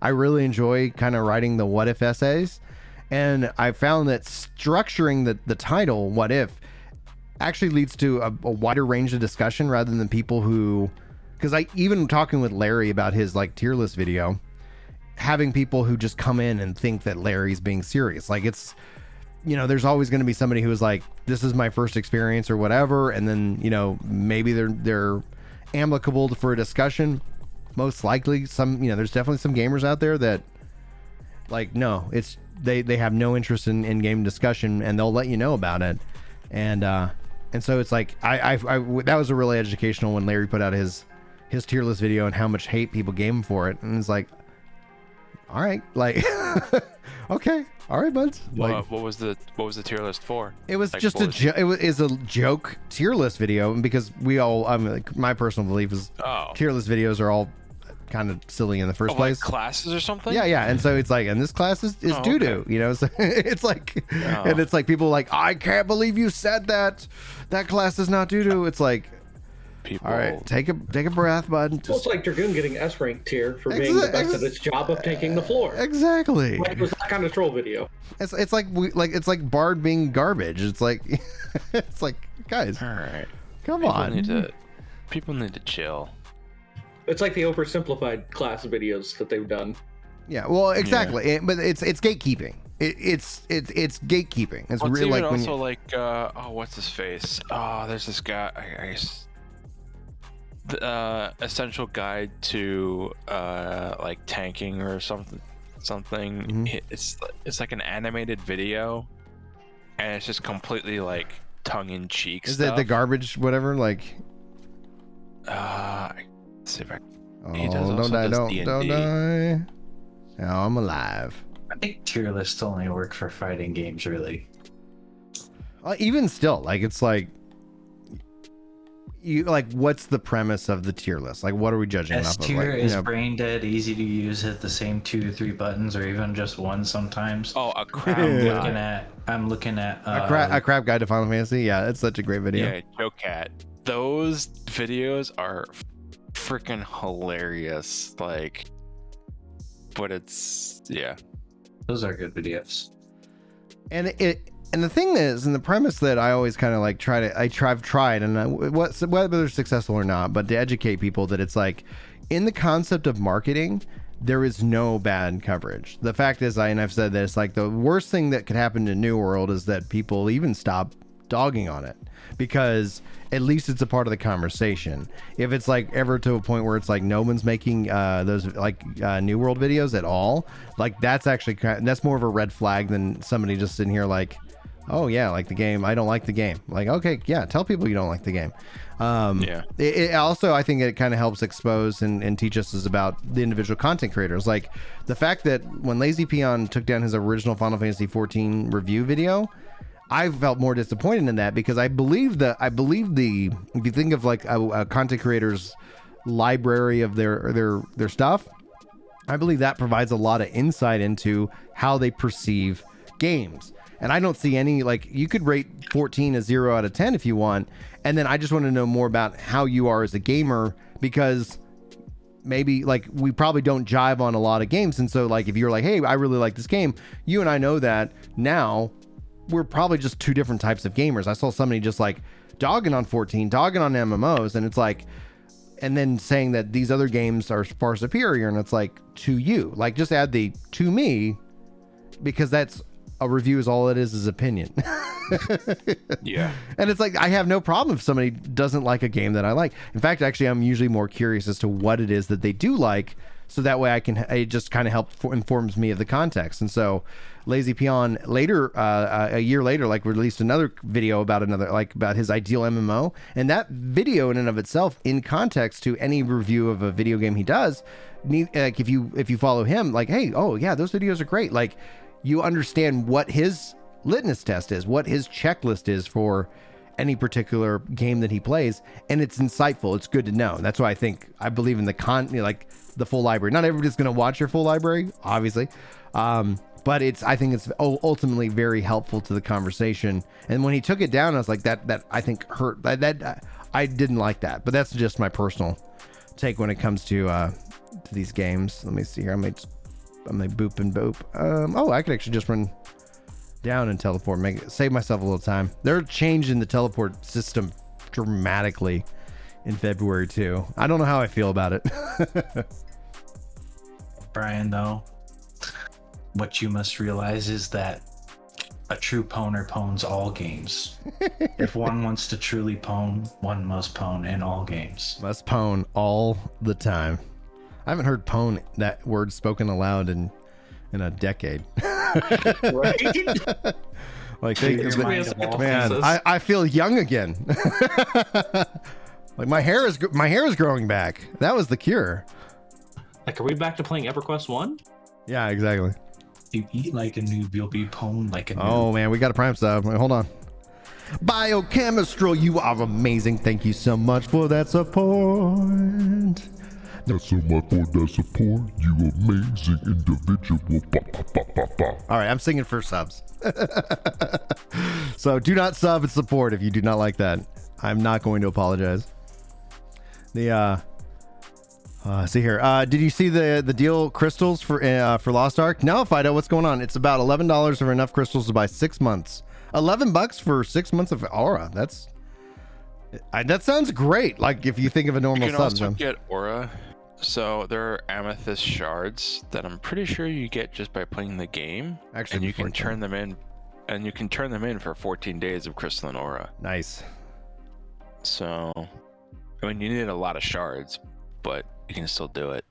I really enjoy kind of writing the what if essays. And I found that structuring the title, what if, actually leads to a wider range of discussion rather than people who, because I even talking with Larry about his like tier list video, having people who just come in and think that Larry's being serious. Like it's, you know, there's always going to be somebody who is like, this is my first experience or whatever. And then, you know, maybe they're amicable for a discussion. Most likely some, you know, there's definitely some gamers out there that like, no, it's, they have no interest in game discussion and they'll let you know about it. And so it's like, I that was a really educational when Larry put out his tier list video and how much hate people gave him for it. And it's like, all right, like, okay. All right, buds. Like, what was the tier list for? It was like, just a joke tier list video, and because we all, I mean, like, my personal belief is tier list videos are all kind of silly in the first place. Like classes or something? Yeah. And so it's like, and this class is doo-doo, okay. You know, so it's like, and it's like people like, I can't believe you said that. That class is not doo-doo. It's like, people. All right, take a breath, bud. Well, it's like Dragoon getting S rank tier for being the best at its job of tanking the floor. Exactly. Like, it was that kind of troll video. It's like it's like Bard being garbage. It's like it's like, guys, all right, come on. People need to chill. It's like the oversimplified class videos that they've done. Yeah, well, exactly. But it's gatekeeping. It's gatekeeping. It's really like when also like what's his face? Oh, there's this guy. I guess the essential guide to like tanking or something. Mm-hmm. It's like an animated video, and it's just completely like tongue-in-cheek stuff. Is it the garbage whatever? Like let's see if I... don't die. Oh, I'm alive. I think tier lists only work for fighting games, really. Even still, like, it's like, you like, what's the premise of the tier list? Like, what are we judging S off of? tier Like, is brain dead, easy to use, hit the same 2 to 3 buttons, or even just one sometimes. Oh, a crap. I'm looking at a crap guide to Final Fantasy. Yeah, it's such a great video. Yeah, Joe Cat. Those videos are freaking hilarious. Like, but it's those are good videos. And the thing is, and the premise that I always kind of like I've tried, and whether they're successful or not, but to educate people that it's like, in the concept of marketing, there is no bad coverage. The fact is, I've said this, like, the worst thing that could happen to New World is that people even stop dogging on it, because at least it's a part of the conversation. If it's like ever to a point where it's like no one's making those like New World videos at all, like that's actually that's more of a red flag than somebody just sitting here like, oh yeah, like the game, I don't like the game. Like, okay, yeah, tell people you don't like the game. It also, I think it kind of helps expose and teach us about the individual content creators. Like the fact that when Lazy Peon took down his original Final Fantasy 14 review video, I felt more disappointed in that, because I believe if you think of like a content creator's library of their stuff, I believe that provides a lot of insight into how they perceive games. And I don't see any, like, you could rate 14 a 0 out of 10 if you want, and then I just want to know more about how you are as a gamer, because maybe like we probably don't jive on a lot of games. And so like if you're like, hey, I really like this game, you and I know that now we're probably just two different types of gamers. I saw somebody just like dogging on 14, dogging on MMOs, and it's like, and then saying that these other games are far superior, and it's like, to you, like, just add the to me, because that's a review, is all it is opinion. Yeah. And it's like, I have no problem if somebody doesn't like a game that I like. In fact, actually, I'm usually more curious as to what it is that they do like, so that way it just kind of informs me of the context. And so Lazy Peon later, a year later, like, released another video about his ideal MMO, and that video in and of itself, in context to any review of a video game he does, like, if you follow him, like, hey, oh yeah, those videos are great, like, you understand what his litmus test is, what his checklist is for any particular game that he plays, and it's insightful. It's good to know. That's why I believe in the full library. Not everybody's going to watch your full library, obviously, but I think it's ultimately very helpful to the conversation. And when he took it down, I was like, that I think hurt. That I didn't like that, but that's just my personal take when it comes to these games. Let me see here. I might I'm like boop and boop. Oh, I could actually just run down and teleport, save myself a little time. They're changing the teleport system dramatically in February too. I don't know how I feel about it. Brian, though, what you must realize is that a true pwner pwns all games. If one wants to truly pwn, one must pwn in all games. Must pwn all the time. I haven't heard pwn, that word, spoken aloud in a decade. Right? Like, Man, I feel young again. Like my hair is growing back. That was the cure. Like, are we back to playing EverQuest 1? Yeah, exactly. you eat like a noob, you'll be pwned like a noob. Oh man, we got a prime sub. Wait, hold on. Biochemistral, you are amazing. Thank you so much for that support. That's so much for that support, you amazing individual. All right, I'm singing for subs. So do not sub and support if you do not like that. I'm not going to apologize. See here. Did you see the deal crystals for Lost Ark? No, Fido, what's going on? It's about $11 for enough crystals to buy 6 months. $11 for 6 months of aura. That sounds great. Like if you think of a normal You can sub. also get aura. So there are amethyst shards that I'm pretty sure you get just by playing the game. Actually, and you before can turn them in, and you can turn them in for 14 days of crystalline aura. Nice. So, I mean, you need a lot of shards, but you can still do it.